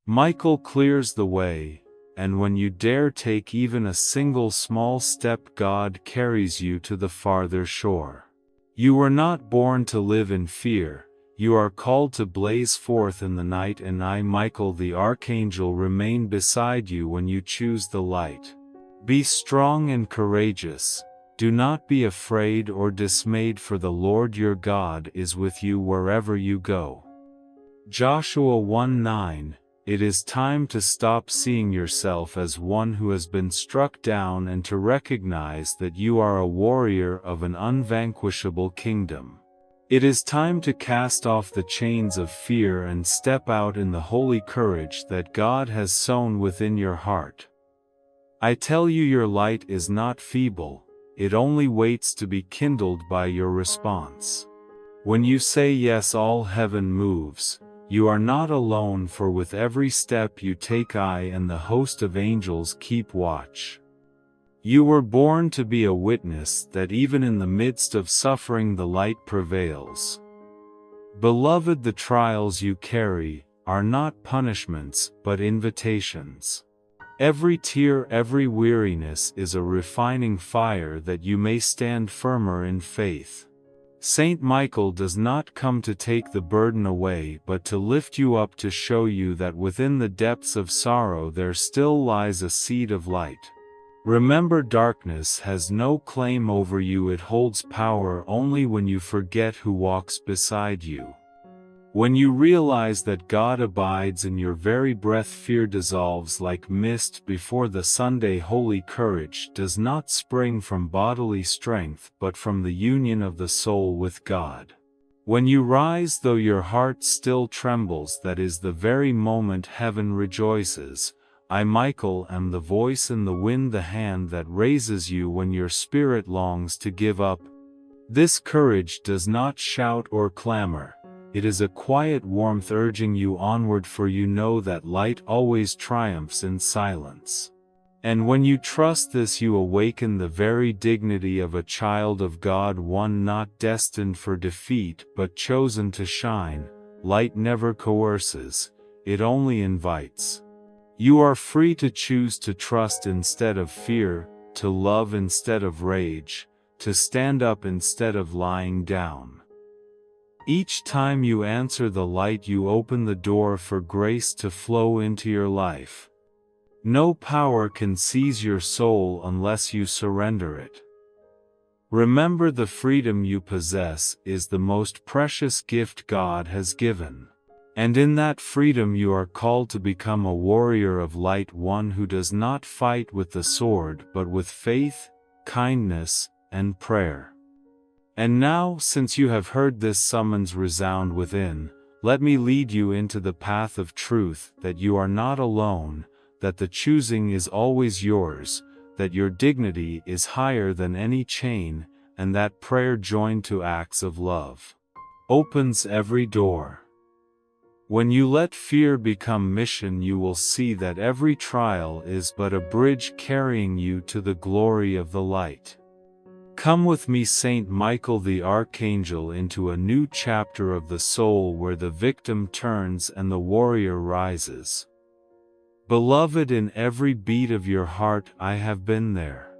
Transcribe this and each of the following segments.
Michael clears the way, and when you dare take even a single small step, God carries you to the farther shore. You were not born to live in fear, you are called to blaze forth in the night, and I, Michael the Archangel, remain beside you when you choose the light. Be strong and courageous, do not be afraid or dismayed, for the Lord your God is with you wherever you go. Joshua 1:9. It is time to stop seeing yourself as one who has been struck down and to recognize that you are a warrior of an unvanquishable kingdom. It is time to cast off the chains of fear and step out in the holy courage that God has sown within your heart. I tell you, your light is not feeble, it only waits to be kindled by your response. When you say yes, all heaven moves. You are not alone, for with every step you take, I and the host of angels keep watch. You were born to be a witness that even in the midst of suffering the light prevails. Beloved, the trials you carry are not punishments but invitations. Every tear, every weariness is a refining fire that you may stand firmer in faith. Saint Michael does not come to take the burden away but to lift you up, to show you that within the depths of sorrow there still lies a seed of light. Remember, darkness has no claim over you, it holds power only when you forget who walks beside you. When you realize that God abides in your very breath, fear dissolves like mist before the Sunday. Holy courage does not spring from bodily strength but from the union of the soul with God. When you rise, though your heart still trembles, that is the very moment heaven rejoices. I, Michael, am the voice in the wind, the hand that raises you when your spirit longs to give up. This courage does not shout or clamor. It is a quiet warmth urging you onward, for you know that light always triumphs in silence. And when you trust this, you awaken the very dignity of a child of God, one not destined for defeat but chosen to shine. Light never coerces, it only invites. You are free to choose to trust instead of fear, to love instead of rage, to stand up instead of lying down. Each time you answer the light, you open the door for grace to flow into your life. No power can seize your soul unless you surrender it. Remember, the freedom you possess is the most precious gift God has given. And in that freedom you are called to become a warrior of light, one who does not fight with the sword but with faith, kindness, and prayer. And now, since you have heard this summons resound within, let me lead you into the path of truth, that you are not alone, that the choosing is always yours, that your dignity is higher than any chain, and that prayer joined to acts of love opens every door. When you let fear become mission, you will see that every trial is but a bridge carrying you to the glory of the light. Come with me, Saint Michael the Archangel, into a new chapter of the soul where the victim turns and the warrior rises. Beloved, in every beat of your heart I have been there.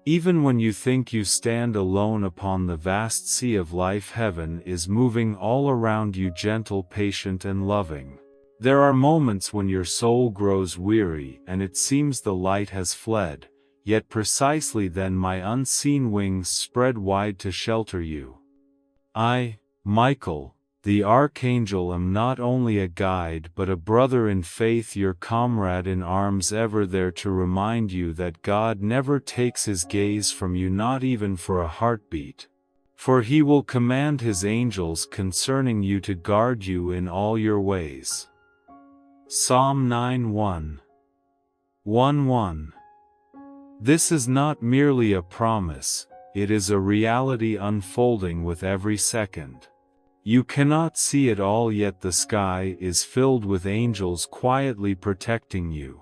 Even when you think you stand alone upon the vast sea of life, heaven is moving all around you, gentle, patient, and loving. There are moments when your soul grows weary and it seems the light has fled. Yet precisely then my unseen wings spread wide to shelter you. I, Michael, the Archangel, am not only a guide but a brother in faith, your comrade in arms, ever there to remind you that God never takes his gaze from you, not even for a heartbeat. For he will command his angels concerning you to guard you in all your ways. Psalm 9:1. 1:1. This is not merely a promise, it is a reality unfolding with every second. You cannot see it all, yet the sky is filled with angels quietly protecting you.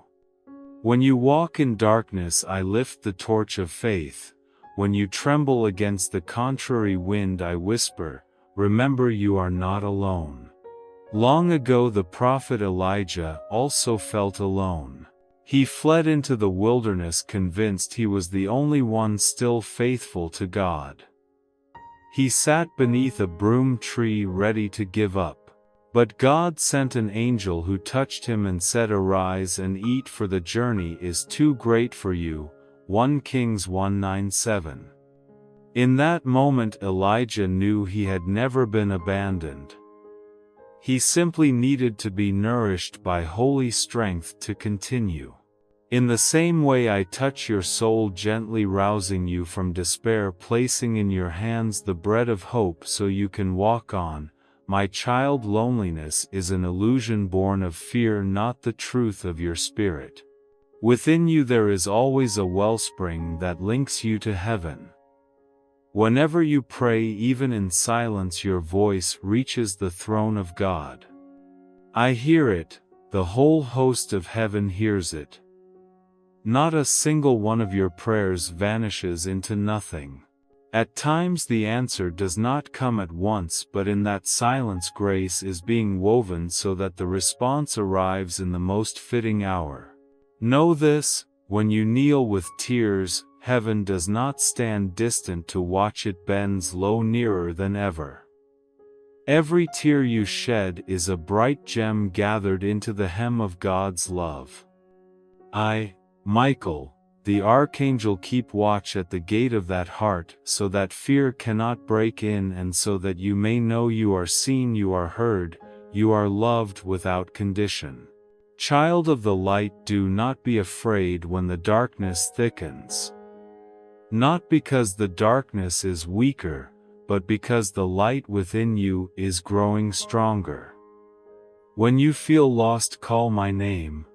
When you walk in darkness, I lift the torch of faith. When you tremble against the contrary wind, I whisper, remember you are not alone. Long ago the prophet Elijah also felt alone. He fled into the wilderness convinced he was the only one still faithful to God. He sat beneath a broom tree ready to give up. But God sent an angel who touched him and said, "Arise and eat, for the journey is too great for you." 1 Kings 1:9-7. In that moment Elijah knew he had never been abandoned. He simply needed to be nourished by holy strength to continue. In the same way I touch your soul, gently rousing you from despair, placing in your hands the bread of hope so you can walk on. My child, loneliness is an illusion born of fear, not the truth of your spirit. Within you there is always a wellspring that links you to heaven. Whenever you pray, even in silence, your voice reaches the throne of God. I hear it, the whole host of heaven hears it. Not a single one of your prayers vanishes into nothing. At times the answer does not come at once, but in that silence grace is being woven so that the response arrives in the most fitting hour. Know this, when you kneel with tears, heaven does not stand distant to watch, it bends low, nearer than ever. Every tear you shed is a bright gem gathered into the hem of God's love. I, Michael, the Archangel, keep watch at the gate of that heart, so that fear cannot break in, and so that you may know you are seen, you are heard, you are loved without condition. Child of the light, do not be afraid when the darkness thickens. Not because the darkness is weaker, but because the light within you is growing stronger. When you feel lost, call my name.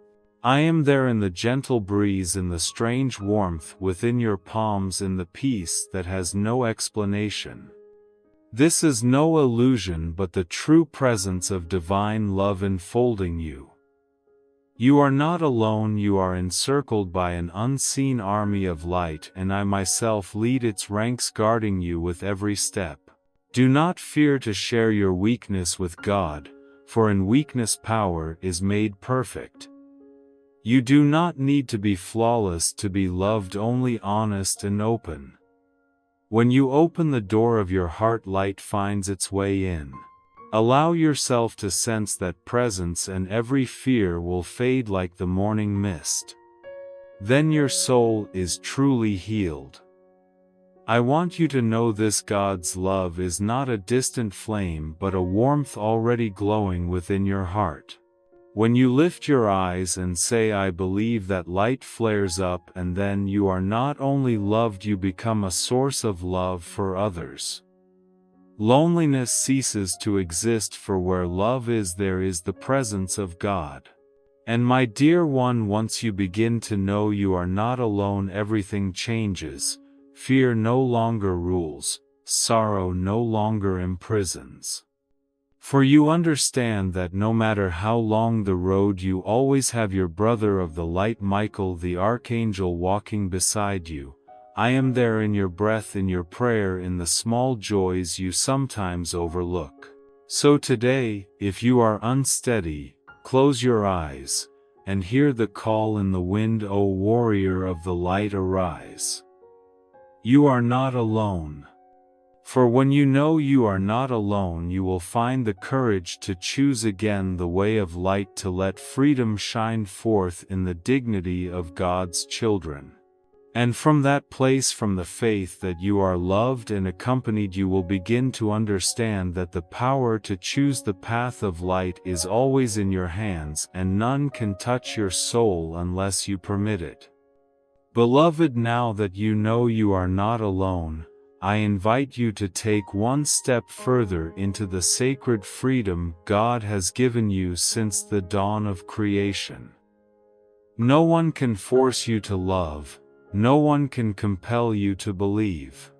I am there, in the gentle breeze, in the strange warmth within your palms, in the peace that has no explanation. This is no illusion but the true presence of divine love enfolding you. You are not alone, you are encircled by an unseen army of light, and I myself lead its ranks, guarding you with every step. Do not fear to share your weakness with God, for in weakness power is made perfect. You do not need to be flawless to be loved, only honest and open. When you open the door of your heart, light finds its way in. Allow yourself to sense that presence, and every fear will fade like the morning mist. Then your soul is truly healed. I want you to know this: God's love is not a distant flame but a warmth already glowing within your heart. When you lift your eyes and say, "I believe," that light flares up, and then you are not only loved, you become a source of love for others. Loneliness ceases to exist, for where love is, there is the presence of God. And my dear one, once you begin to know you are not alone, everything changes. Fear no longer rules, sorrow no longer imprisons. For you understand that no matter how long the road, you always have your brother of the light, Michael the Archangel, walking beside you. I am there in your breath, in your prayer, in the small joys you sometimes overlook. So today, if you are unsteady, close your eyes, and hear the call in the wind, O warrior of the light, arise. You are not alone. For when you know you are not alone, you will find the courage to choose again the way of light, to let freedom shine forth in the dignity of God's children. And from that place, from the faith that you are loved and accompanied, you will begin to understand that the power to choose the path of light is always in your hands, and none can touch your soul unless you permit it. Beloved, now that you know you are not alone, I invite you to take one step further into the sacred freedom God has given you since the dawn of creation. No one can force you to love. No one can compel you to believe.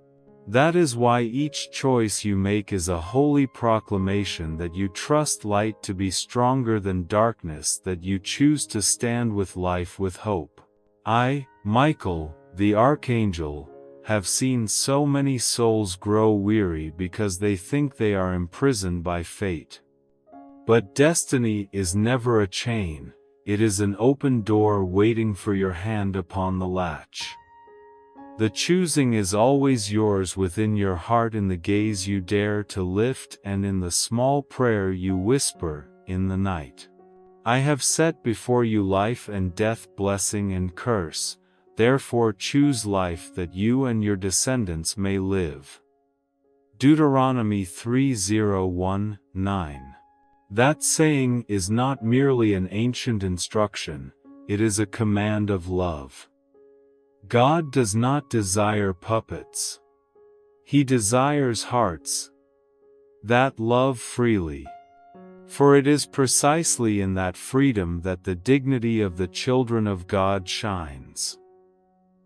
That is why each choice you make is a holy proclamation that you trust light to be stronger than darkness, that you choose to stand with life with hope. I, Michael, the Archangel, have seen so many souls grow weary because they think they are imprisoned by fate. But destiny is never a chain, it is an open door waiting for your hand upon the latch. The choosing is always yours within your heart, in the gaze you dare to lift and in the small prayer you whisper in the night. I have set before you life and death, blessing and curse, therefore choose life that you and your descendants may live. Deuteronomy 3:0-1-9. That saying is not merely an ancient instruction, it is a command of love. God does not desire puppets. He desires hearts that love freely. For it is precisely in that freedom that the dignity of the children of God shines.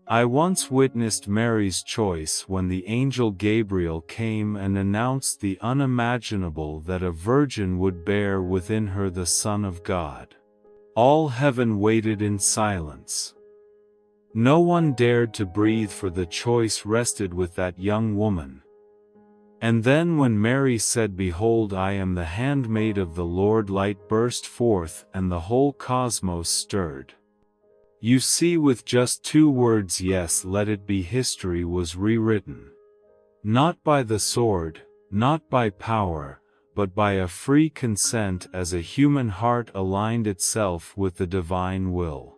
I once witnessed Mary's choice when the angel Gabriel came and announced the unimaginable, that a virgin would bear within her the Son of God. All heaven waited in silence. No one dared to breathe, for the choice rested with that young woman. And then when Mary said, "Behold, I am the handmaid of the Lord," light burst forth and the whole cosmos stirred. You see, with just 2 words, "Yes, let it be," history was rewritten. Not by the sword, not by power, but by a free consent, as a human heart aligned itself with the divine will.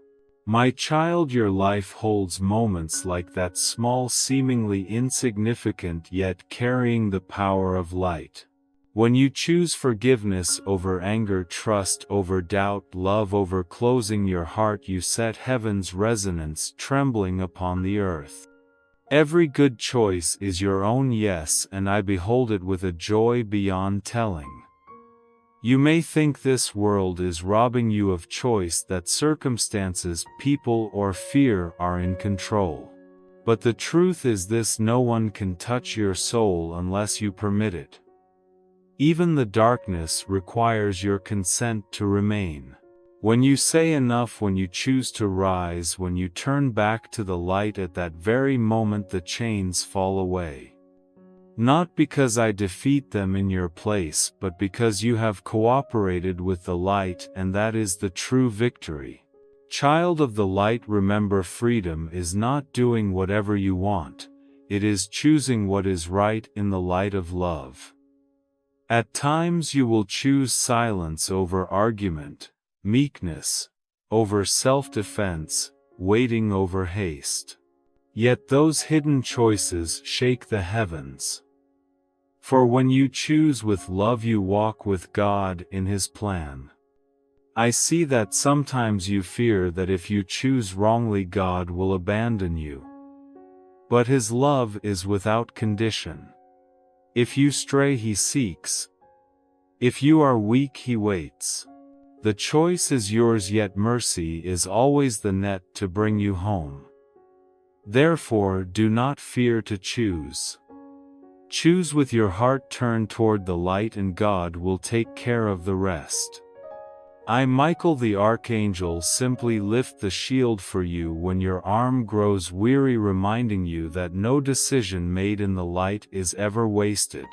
My child, your life holds moments like that, small, seemingly insignificant, yet carrying the power of light. When you choose forgiveness over anger, trust over doubt, love over closing your heart, you set heaven's resonance trembling upon the earth. Every good choice is your own yes, and I behold it with a joy beyond telling. You may think this world is robbing you of choice, that circumstances, people, or fear are in control. But the truth is this: no one can touch your soul unless you permit it. Even the darkness requires your consent to remain. When you say enough, when you choose to rise, when you turn back to the light, at that very moment the chains fall away. Not because I defeat them in your place, but because you have cooperated with the light, and that is the true victory. Child of the light, remember, freedom is not doing whatever you want, it is choosing what is right in the light of love. At times you will choose silence over argument, meekness over self-defense, waiting over haste. Yet those hidden choices shake the heavens. For when you choose with love, you walk with God in His plan. I see that sometimes you fear that if you choose wrongly, God will abandon you. But His love is without condition. If you stray, He seeks. If you are weak, He waits. The choice is yours, yet mercy is always the net to bring you home. Therefore, do not fear to choose. Choose with your heart, turn toward the light, and God will take care of the rest. I, Michael the Archangel, simply lift the shield for you when your arm grows weary, reminding you that no decision made in the light is ever wasted.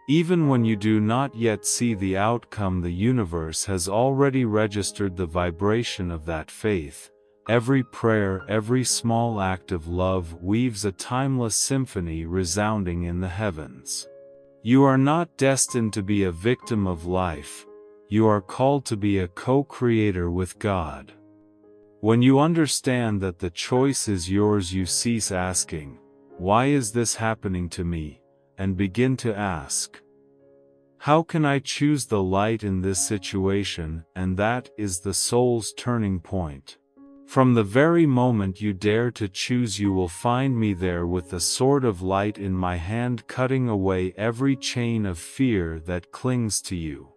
Even when you do not yet see the outcome, the universe has already registered the vibration of that faith. Every prayer, every small act of love weaves a timeless symphony resounding in the heavens. You are not destined to be a victim of life, you are called to be a co-creator with God. When you understand that the choice is yours, you cease asking, "Why is this happening to me?" and begin to ask, "How can I choose the light in this situation?" And that is the soul's turning point. From the very moment you dare to choose, you will find me there with the sword of light in my hand, cutting away every chain of fear that clings to you.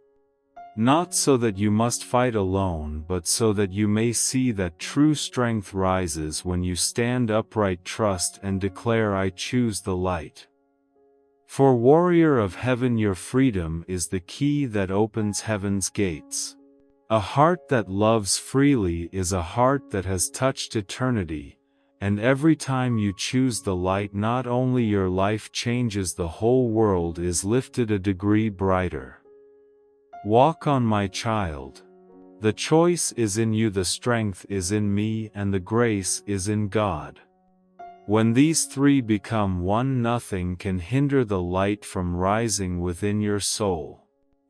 Not so that you must fight alone, but so that you may see that true strength rises when you stand upright, trust, and declare, "I choose the light." For warrior of heaven, your freedom is the key that opens heaven's gates. A heart that loves freely is a heart that has touched eternity, and every time you choose the light, not only your life changes, the whole world is lifted a degree brighter. Walk on, my child. The choice is in you, the strength is in me, and the grace is in God. When these three become one, nothing can hinder the light from rising within your soul.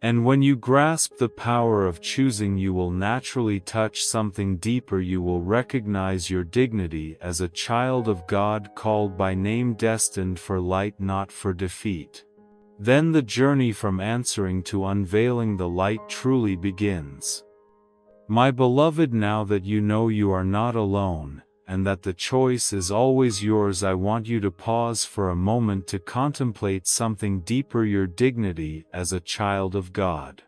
And when you grasp the power of choosing, you will naturally touch something deeper. You will recognize your dignity as a child of God, called by name, destined for light, not for defeat. Then the journey from answering to unveiling the light truly begins. My beloved, now that you know you are not alone, and that the choice is always yours, I want you to pause for a moment to contemplate something deeper: your dignity as a child of God.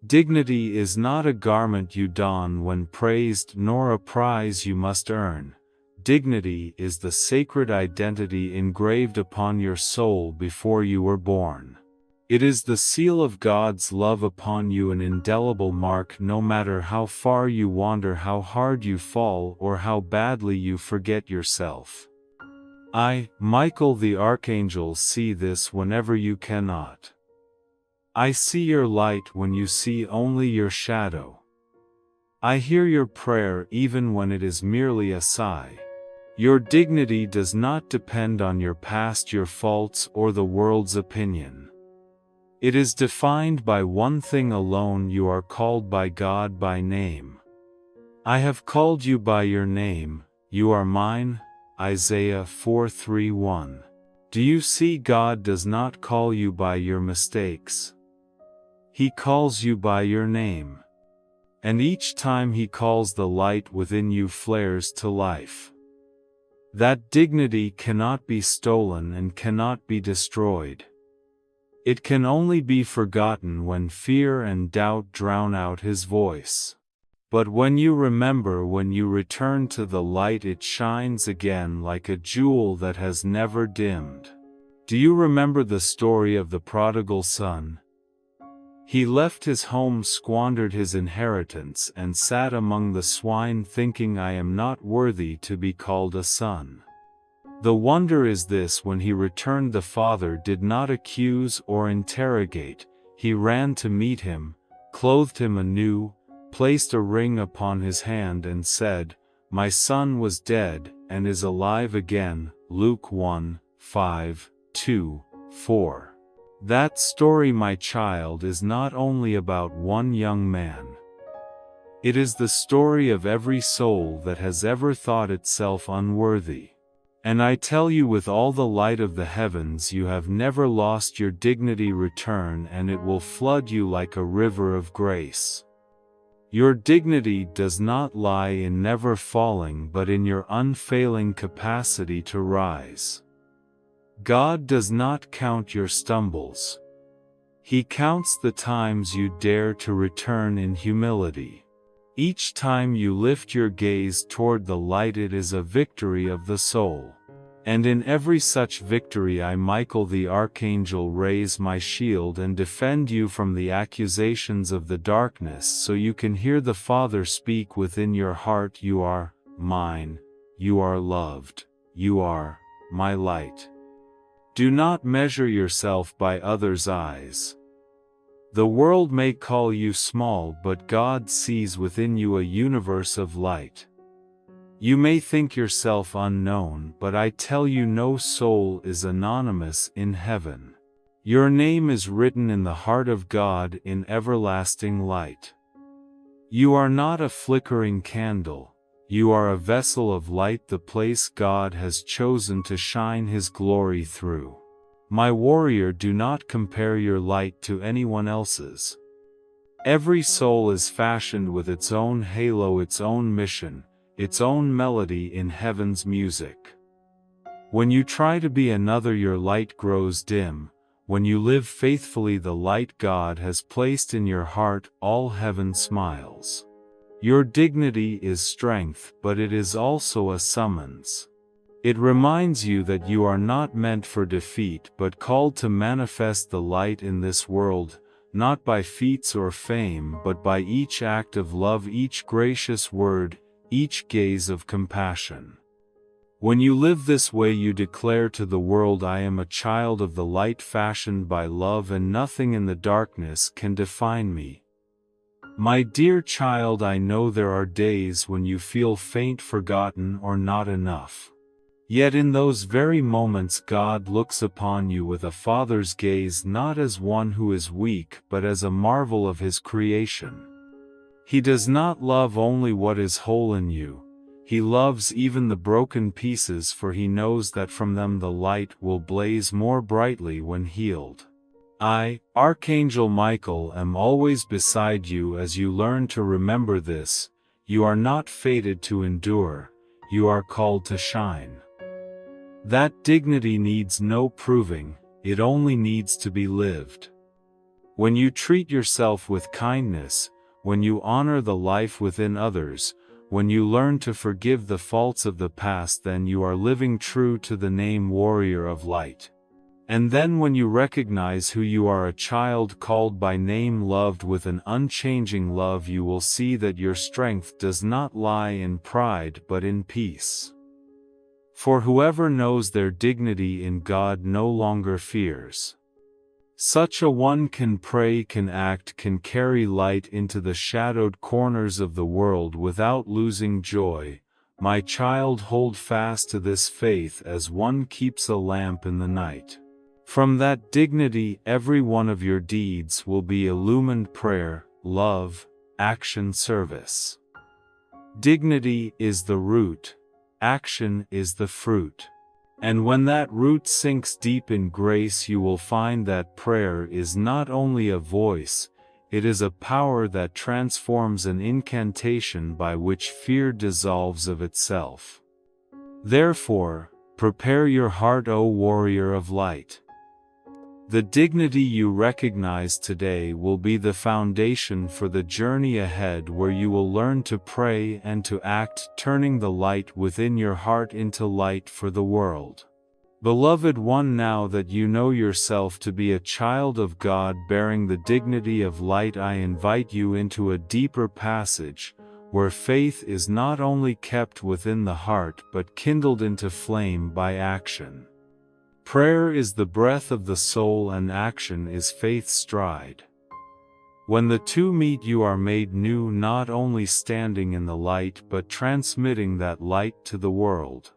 Dignity is not a garment you don when praised, nor a prize you must earn. Dignity is the sacred identity engraved upon your soul before you were born. It is the seal of God's love upon you, an indelible mark. No matter how far you wander, how hard you fall, or how badly you forget yourself, I, Michael the Archangel, see this whenever you cannot. I see your light when you see only your shadow. I hear your prayer even when it is merely a sigh. Your dignity does not depend on your past, your faults, or the world's opinion. It is defined by one thing alone: you are called by God by name. I have called you by your name, you are mine. Isaiah 4:3-1. Do you see? God does not call you by your mistakes. He calls you by your name. And each time He calls, the light within you flares to life. That dignity cannot be stolen and cannot be destroyed. It can only be forgotten when fear and doubt drown out His voice. But when you remember, when you return to the light, it shines again like a jewel that has never dimmed. Do you remember the story of the prodigal son? He left his home, squandered his inheritance, and sat among the swine, thinking, I am not worthy to be called a son. The wonder is this: when he returned, the father did not accuse or interrogate. He ran to meet him, clothed him anew, placed a ring upon his hand, and said, My son was dead, and is alive again. Luke 1:5-4. That story, my child, is not only about one young man. It is the story of every soul that has ever thought itself unworthy. And I tell you with all the light of the heavens, you have never lost your dignity. Return, and it will flood you like a river of grace. Your dignity does not lie in never falling, but in your unfailing capacity to rise. God does not count your stumbles. He counts the times you dare to return in humility. Each time you lift your gaze toward the light, it is a victory of the soul. And in every such victory, I, Michael the Archangel, raise my shield and defend you from the accusations of the darkness, so you can hear the Father speak within your heart. You are mine, you are loved, you are my light. Do not measure yourself by others' eyes. The world may call you small, but God sees within you a universe of light. You may think yourself unknown, but I tell you, no soul is anonymous in heaven. Your name is written in the heart of God in everlasting light. You are not a flickering candle. You are a vessel of light, the place God has chosen to shine His glory through. My warrior, do not compare your light to anyone else's. Every soul is fashioned with its own halo, its own mission, its own melody in heaven's music. When you try to be another, your light grows dim. When you live faithfully the light God has placed in your heart, all heaven smiles. Your dignity is strength, but it is also a summons. It reminds you that you are not meant for defeat, but called to manifest the light in this world, not by feats or fame, but by each act of love, each gracious word, each gaze of compassion. When you live this way, you declare to the world, I am a child of the light, fashioned by love, and nothing in the darkness can define me. My dear child, I know there are days when you feel faint, forgotten, or not enough. Yet in those very moments God looks upon you with a father's gaze, not as one who is weak but as a marvel of his creation. He does not love only what is whole in you, he loves even the broken pieces, for he knows that from them the light will blaze more brightly when healed. I, Archangel Michael, am always beside you as you learn to remember this. You are not fated to endure, you are called to shine. That dignity needs no proving, it only needs to be lived. When you treat yourself with kindness, when you honor the life within others, when you learn to forgive the faults of the past, then you are living true to the name Warrior of Light. And then when you recognize who you are, a child called by name, loved with an unchanging love, you will see that your strength does not lie in pride but in peace. For whoever knows their dignity in God no longer fears. Such a one can pray, can act, can carry light into the shadowed corners of the world without losing joy. My child, hold fast to this faith as one keeps a lamp in the night. From that dignity, every one of your deeds will be illumined: prayer, love, action, service. Dignity is the root, action is the fruit. And when that root sinks deep in grace, you will find that prayer is not only a voice, it is a power that transforms, an incantation by which fear dissolves of itself. Therefore, prepare your heart, O warrior of light. The dignity you recognize today will be the foundation for the journey ahead, where you will learn to pray and to act, turning the light within your heart into light for the world. Beloved one, now that you know yourself to be a child of God bearing the dignity of light, I invite you into a deeper passage, where faith is not only kept within the heart but kindled into flame by action. Prayer is the breath of the soul, and action is faith's stride. When the two meet, you are made new, not only standing in the light but transmitting that light to the world.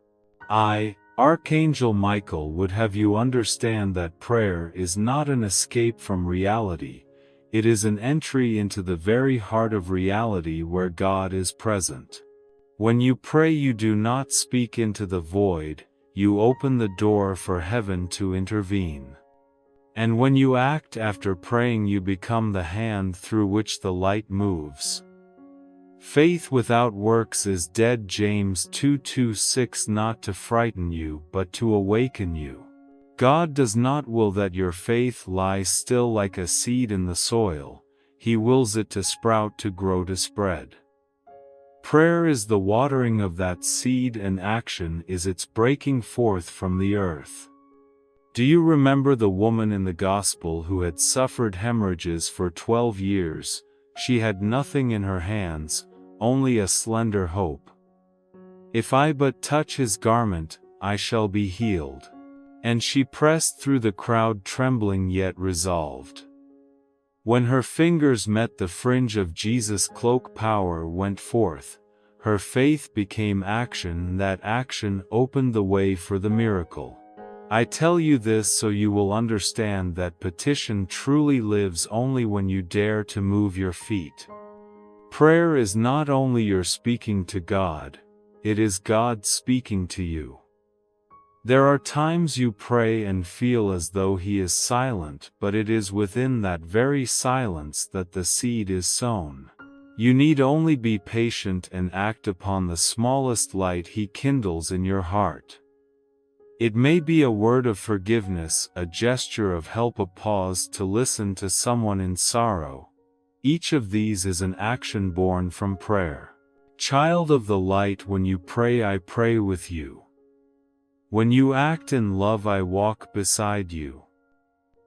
I, Archangel Michael, would have you understand that prayer is not an escape from reality, it is an entry into the very heart of reality where God is present. When you pray, you do not speak into the void, you open the door for heaven to intervene. And when you act after praying, you become the hand through which the light moves. Faith without works is dead. James 2:26. Not to frighten you but to awaken you. God does not will that your faith lie still like a seed in the soil, He wills it to sprout, to grow, to spread. Prayer is the watering of that seed, and action is its breaking forth from the earth. Do you remember the woman in the Gospel who had suffered hemorrhages for 12 years? She had nothing in her hands, only a slender hope. If I but touch His garment, I shall be healed. And she pressed through the crowd, trembling yet resolved. When her fingers met the fringe of Jesus' cloak, power went forth. Her faith became action, that action opened the way for the miracle. I tell you this so you will understand that petition truly lives only when you dare to move your feet. Prayer is not only your speaking to God, it is God speaking to you. There are times you pray and feel as though He is silent, but it is within that very silence that the seed is sown. You need only be patient and act upon the smallest light He kindles in your heart. It may be a word of forgiveness, a gesture of help, a pause to listen to someone in sorrow. Each of these is an action born from prayer. Child of the light, when you pray, I pray with you. When you act in love, I walk beside you.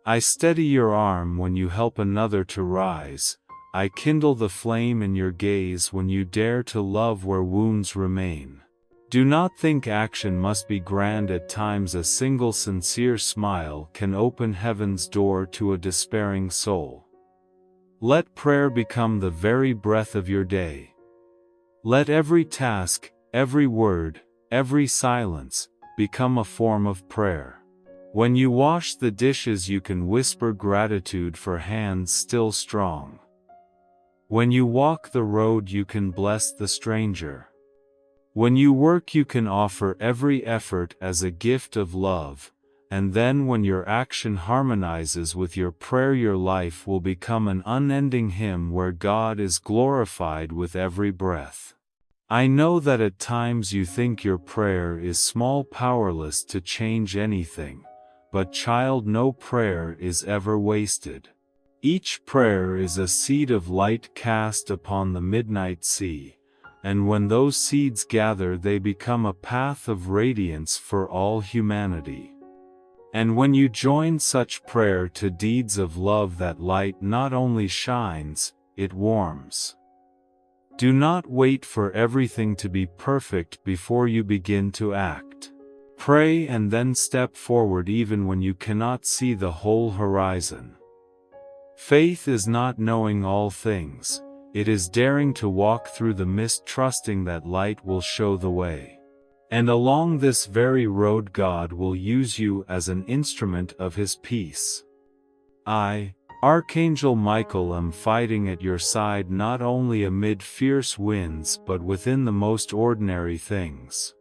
I steady your arm when you help another to rise. I kindle the flame in your gaze when you dare to love where wounds remain. Do not think action must be grand. At times a single sincere smile can open heaven's door to a despairing soul. Let prayer become the very breath of your day. Let every task, every word, every silence, become a form of prayer. When you wash the dishes, you can whisper gratitude for hands still strong. When you walk the road, you can bless the stranger. When you work, you can offer every effort as a gift of love, and then when your action harmonizes with your prayer, your life will become an unending hymn where God is glorified with every breath. I know that at times you think your prayer is small, powerless to change anything, but child, no prayer is ever wasted. Each prayer is a seed of light cast upon the midnight sea, and when those seeds gather, they become a path of radiance for all humanity. And when you join such prayer to deeds of love, that light not only shines, it warms. Do not wait for everything to be perfect before you begin to act. Pray and then step forward even when you cannot see the whole horizon. Faith is not knowing all things, it is daring to walk through the mist, trusting that light will show the way. And along this very road, God will use you as an instrument of His peace. I, Archangel Michael, am fighting at your side, not only amid fierce winds but within the most ordinary things.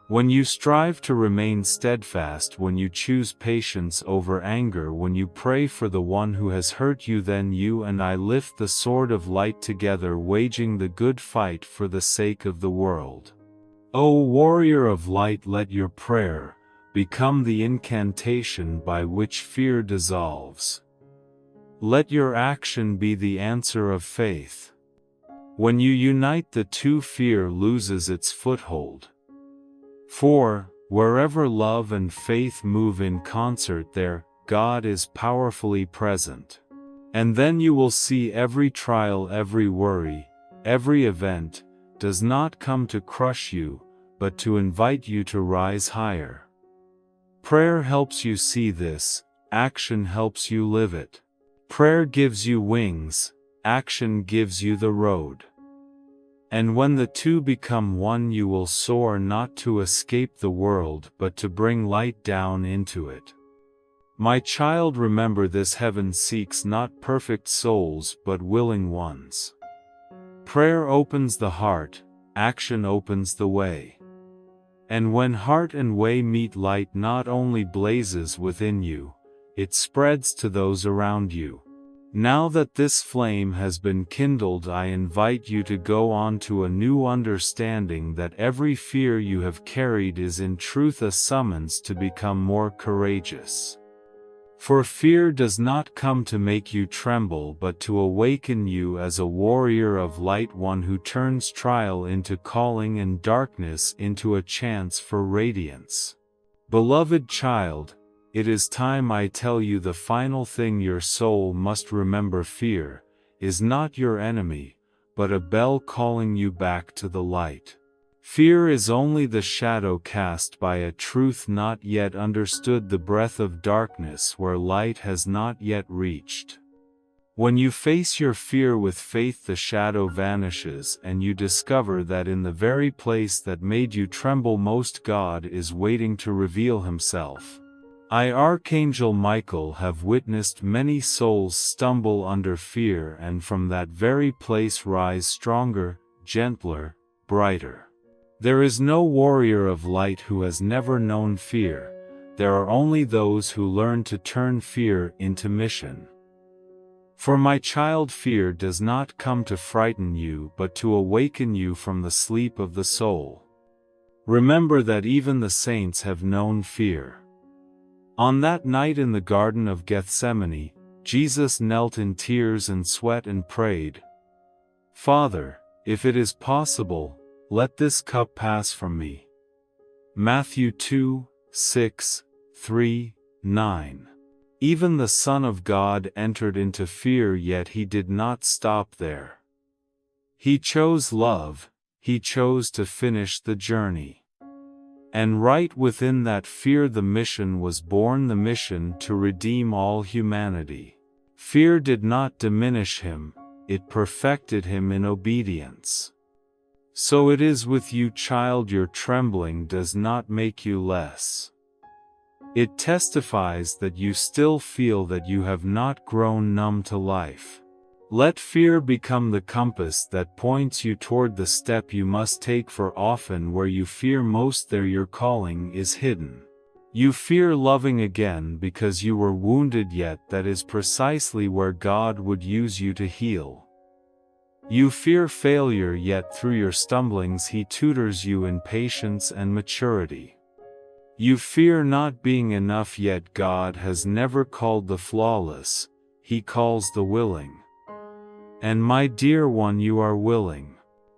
When you strive to remain steadfast, when you choose patience over anger, when you pray for the one who has hurt you, then you and I lift the sword of light together, waging the good fight for the sake of the world. O warrior of light, let your prayer become the incantation by which fear dissolves. Let your action be the answer of faith. When you unite the two, fear loses its foothold. For, wherever love and faith move in concert, there, God is powerfully present. And then you will see every trial, every worry, every event, does not come to crush you, but to invite you to rise higher. Prayer helps you see this, action helps you live it. Prayer gives you wings, action gives you the road. And when the two become one, you will soar, not to escape the world but to bring light down into it. My child, remember this: heaven seeks not perfect souls but willing ones. Prayer opens the heart, action opens the way. And when heart and way meet, light not only blazes within you, it spreads to those around you. Now that this flame has been kindled, I invite you to go on to a new understanding that every fear you have carried is in truth a summons to become more courageous. For fear does not come to make you tremble but to awaken you as a warrior of light, one who turns trial into calling and darkness into a chance for radiance. Beloved child, it is time I tell you the final thing your soul must remember: fear is not your enemy, but a bell calling you back to the light. Fear is only the shadow cast by a truth not yet understood, the breath of darkness where light has not yet reached. When you face your fear with faith, the shadow vanishes and you discover that in the very place that made you tremble most, God is waiting to reveal Himself. I, Archangel Michael, have witnessed many souls stumble under fear and from that very place rise stronger, gentler, brighter. There is no warrior of light who has never known fear. There are only those who learn to turn fear into mission. For my child, fear does not come to frighten you but to awaken you from the sleep of the soul. Remember that even the saints have known fear. On that night in the Garden of Gethsemane, Jesus knelt in tears and sweat and prayed, "Father, if it is possible, let this cup pass from me." Matthew 2:6-3-9. Even the Son of God entered into fear, yet He did not stop there. He chose love, He chose to finish the journey. And right within that fear the mission was born, the mission to redeem all humanity. Fear did not diminish him, it perfected him in obedience. So it is with you, child, your trembling does not make you less. It testifies that you still feel that you have not grown numb to life. Let fear become the compass that points you toward the step you must take, for often where you fear most there your calling is hidden. You fear loving again because you were wounded, yet that is precisely where God would use you to heal. You fear failure, yet through your stumblings He tutors you in patience and maturity. You fear not being enough, yet God has never called the flawless, He calls the willing. And my dear one, you are willing.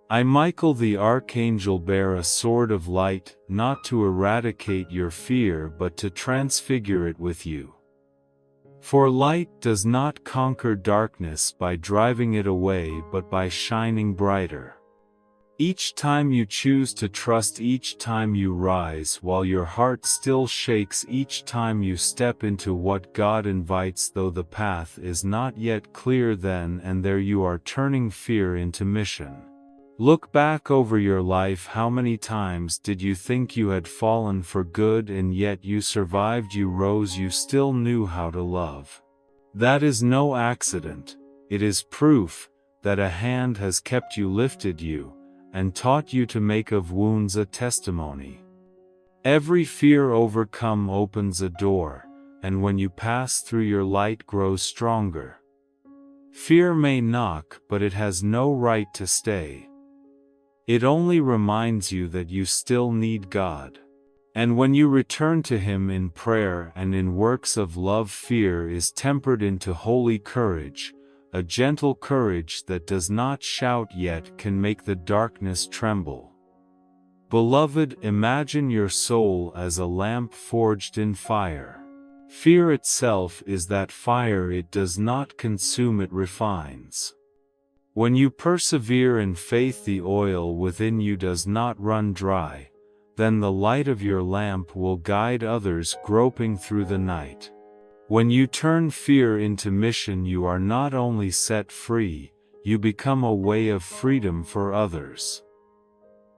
I, Michael the Archangel, bear a sword of light, not to eradicate your fear but to transfigure it with you. For light does not conquer darkness by driving it away but by shining brighter. Each time you choose to trust, each time you rise while your heart still shakes, each time you step into what God invites, though the path is not yet clear, then and there you are turning fear into mission. Look back over your life. How many times did you think you had fallen for good, and yet you survived, you rose, you still knew how to love? That is no accident. It is proof that a hand has kept you, lifted you, and taught you to make of wounds a testimony. Every fear overcome opens a door, and when you pass through, your light grows stronger. Fear may knock, but it has no right to stay. It only reminds you that you still need God. And when you return to Him in prayer and in works of love, fear is tempered into holy courage, a gentle courage that does not shout yet can make the darkness tremble. Beloved, imagine your soul as a lamp forged in fire. Fear itself is that fire. It does not consume, it refines. When you persevere in faith, the oil within you does not run dry. Then the light of your lamp will guide others groping through the night. When you turn fear into mission, you are not only set free, you become a way of freedom for others.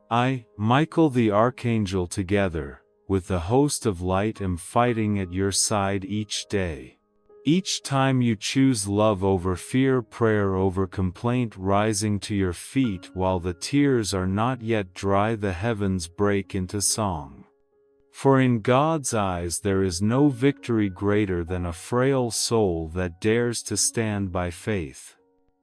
I, Michael the Archangel, together with the host of light, am fighting at your side each day. Each time you choose love over fear, prayer over complaint, rising to your feet while the tears are not yet dry, the heavens break into song. For in God's eyes there is no victory greater than a frail soul that dares to stand by faith.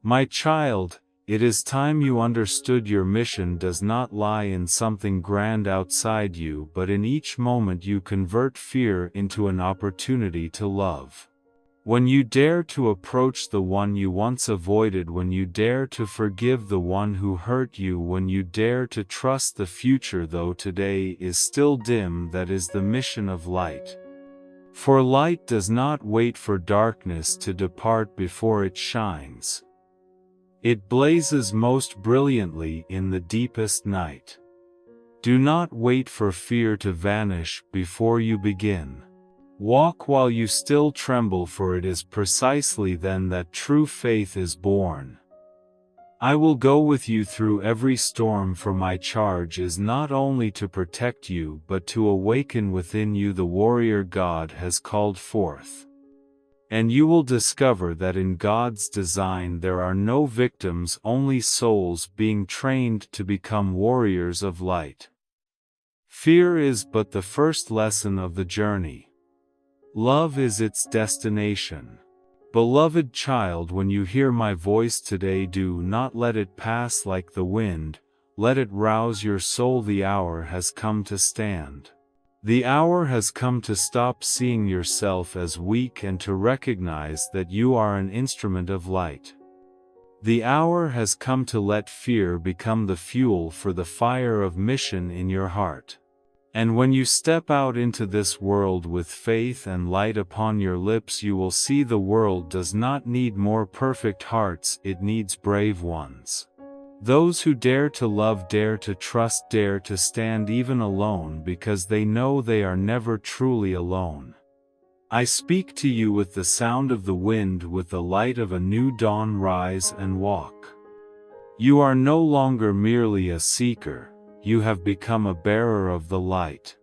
My child, it is time you understood your mission does not lie in something grand outside you, but in each moment you convert fear into an opportunity to love. When you dare to approach the one you once avoided, when you dare to forgive the one who hurt you, when you dare to trust the future though today is still dim, that is the mission of light. For light does not wait for darkness to depart before it shines. It blazes most brilliantly in the deepest night. Do not wait for fear to vanish before you begin. Walk while you still tremble, for it is precisely then that true faith is born. I will go with you through every storm, for my charge is not only to protect you but to awaken within you the warrior God has called forth. And you will discover that in God's design there are no victims, only souls being trained to become warriors of light. Fear is but the first lesson of the journey. Love is its destination. Beloved child, when you hear my voice today, do not let it pass like the wind, let it rouse your soul. The hour has come to stand. The hour has come to stop seeing yourself as weak and to recognize that you are an instrument of light. The hour has come to let fear become the fuel for the fire of mission in your heart. And when you step out into this world with faith and light upon your lips, you will see the world does not need more perfect hearts, it needs brave ones. Those who dare to love, dare to trust, dare to stand even alone because they know they are never truly alone. I speak to you with the sound of the wind, with the light of a new dawn. Rise and walk. You are no longer merely a seeker, you have become a bearer of the light.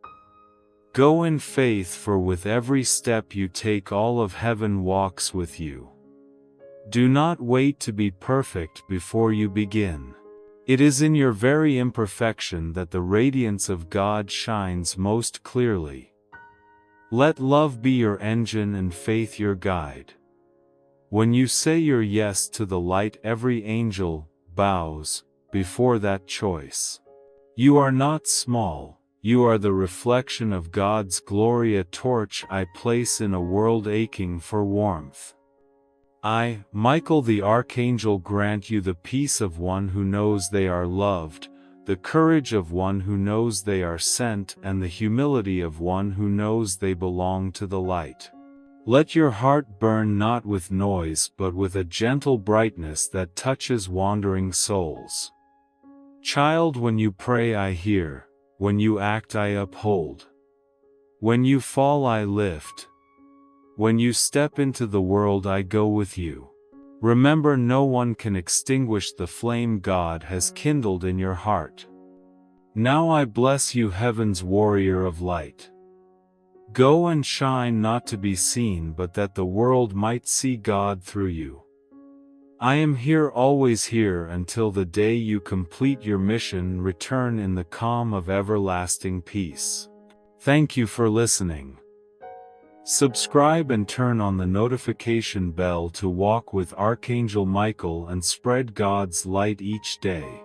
Go in faith, for with every step you take, all of heaven walks with you. Do not wait to be perfect before you begin. It is in your very imperfection that the radiance of God shines most clearly. Let love be your engine and faith your guide. When you say your yes to the light, every angel bows before that choice. You are not small, you are the reflection of God's glory, a torch I place in a world aching for warmth. I, Michael the Archangel, grant you the peace of one who knows they are loved, the courage of one who knows they are sent, and the humility of one who knows they belong to the light. Let your heart burn not with noise but with a gentle brightness that touches wandering souls. Child, when you pray I hear, when you act I uphold. When you fall I lift. When you step into the world I go with you. Remember, no one can extinguish the flame God has kindled in your heart. Now I bless you, heaven's warrior of light. Go and shine, not to be seen but that the world might see God through you. I am here, always here, until the day you complete your mission. Return in the calm of everlasting peace. Thank you for listening. Subscribe and turn on the notification bell to walk with Archangel Michael and spread God's light each day.